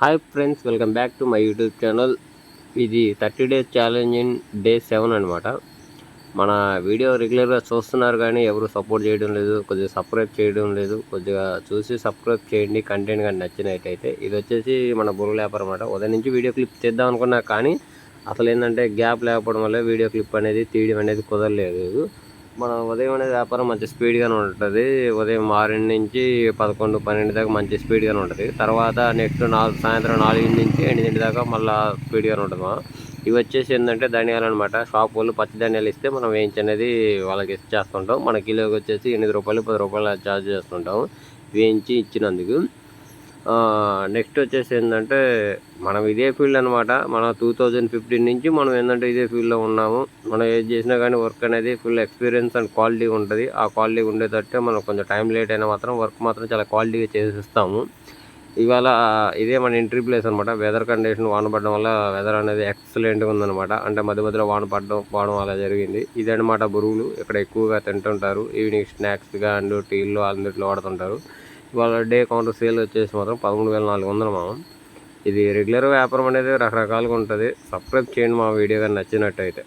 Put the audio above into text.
Hi friends, welcome back to my YouTube channel. ఇది 30 days challenge in day 7 అనమాట. మన video రెగ్యులర్గా చూస్తున్నారు కానీ ఎవరు సపోర్ట్ చేయడం లేదు, కొద్దిగా సబ్స్క్రైబ్ చేయడం లేదు. కొద్దిగా చూసి సబ్స్క్రైబ్ చేయండి కటెంట్ కానీ నచ్చినట్టయితే. ఇది వచ్చేసి మన బుర్రల యాప్ అనమాట. ఉదయం నుంచి వీడియో క్లిప్ తీద్దాం అనుకున్నా కానీ అసలు ఏంటంటే గ్యాప్ లేకపోవడం వల్ల వీడియో క్లిప్ అనేది తీయడం అనేది కుదరలేదు. మన ఉదయం అనేది వ్యాపారం మంచి స్పీడ్గానే ఉంటుంది. ఉదయం 6 నుంచి 11, 12 దాకా మంచి స్పీడ్గానే ఉంటుంది. తర్వాత నెక్స్ట్ సాయంత్రం 4 నుంచి 8 దాకా మళ్ళీ స్పీడ్గానే ఉంటుంది. ఇవి వచ్చేసి ఏంటంటే ధనియాలు అనమాట. షాప్ వాళ్ళు పచ్చి ధనియాలు ఇస్తే మనం వేయించి అనేది వాళ్ళకి ఇచ్చేస్తుంటాం. మన కిలోకి వచ్చేసి 8 రూపాయలు 10 రూపాయలు ఛార్జ్ చేస్తుంటాం వేయించి ఇచ్చినందుకు. నెక్స్ట్ వచ్చేసి ఏంటంటే మనం ఇదే ఫీల్డ్ అనమాట. మనం 2015 నుంచి మనం ఏంటంటే ఇదే ఫీల్డ్లో ఉన్నాము. మనం ఏది చేసినా కానీ వర్క్ అనేది ఫుల్ ఎక్స్పీరియన్స్ అండ్ క్వాలిటీ ఉంటుంది. ఆ క్వాలిటీ ఉండేటట్టే మనం కొంచెం టైం లేట్ అయినా మాత్రం వర్క్ మాత్రం చాలా క్వాలిటీగా చేసిస్తాము. ఇవాళ ఇదే మన ఎంట్రీ ప్లేస్ అనమాట. వెదర్ కండిషన్ వాన పడడం వల్ల వెదర్ అనేది ఎక్సలెంట్గా ఉందన్నమాట. అంటే మధ్య మధ్యలో వాన పోవడం అలా జరిగింది. ఇదనమాట బురుగులు ఇక్కడ ఎక్కువగా తింటుంటారు. ఈవినింగ్ స్నాక్స్గా అండ్ టీల్లో అన్నింటిలో వాడుతుంటారు. ఇవాళ డే కౌంటర్ సేల్ వచ్చేసి మాత్రం 13,400 మామ. ఇది రెగ్యులర్ వ్యాపారం అనేది రకరకాలుగా ఉంటుంది. సబ్స్క్రైబ్ చేయండి మా వీడియో కానీ నచ్చినట్టయితే.